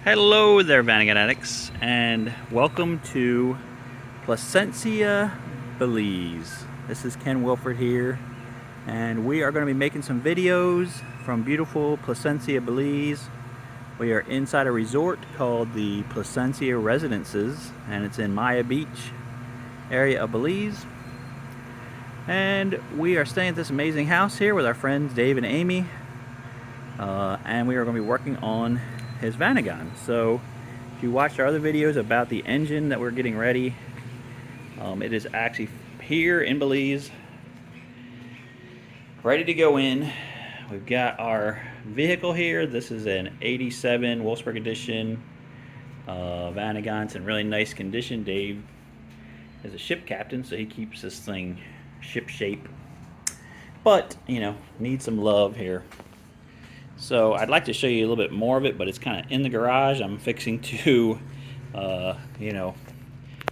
Hello there, Vanagon addicts, and welcome to Placencia Belize. This is Ken Wilford here, and we are going to be making some videos from beautiful Placencia Belize. We are inside a resort called the Placencia Residences, and it's in Maya Beach area of Belize. And we are staying at this amazing house here with our friends Dave and Amy, and we are going to be working on his Vanagon. So if you watched our other videos about the engine that we're getting ready, it is actually here in Belize, ready to go in. We've got our vehicle here. This is an 87 Wolfsburg edition Vanagon. It's in really nice condition. Dave is a ship captain, so he keeps this thing ship shape, but you know, needs some love here. So I'd like to show you a little bit more of it, but it's kind of in the garage. I'm fixing to you know,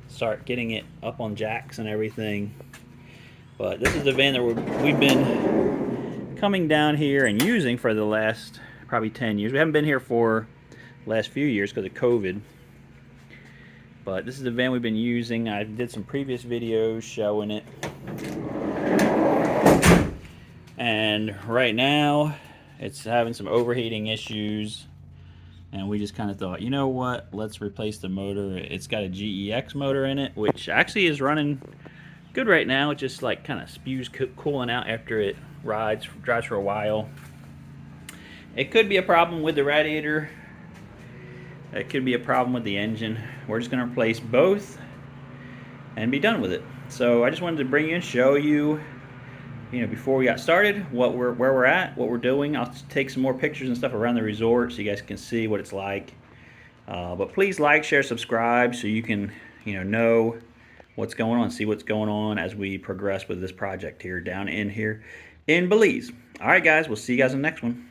start getting it up on jacks and everything. But this is the van that we've been coming down here and using for the last probably 10 years. We haven't been here for the last few years because of COVID, but this is the van we've been using. I did some previous videos showing it, and right now it's having some overheating issues, and we just kind of thought, you know what, let's replace the motor. It's got a GEX motor in it, which actually is running good right now. It just like kind of spews cooling out after it drives for a while. It could be a problem with the radiator. It could be a problem with the engine. We're just going to replace both and be done with it. So I just wanted to bring you and show you, before we got started, where we're at, what we're doing. I'll take some more pictures and stuff around the resort so you guys can see what it's like. But please like, share, subscribe so you can, know what's going on, see what's going on as we progress with this project here down in Belize. All right, guys, we'll see you guys in the next one.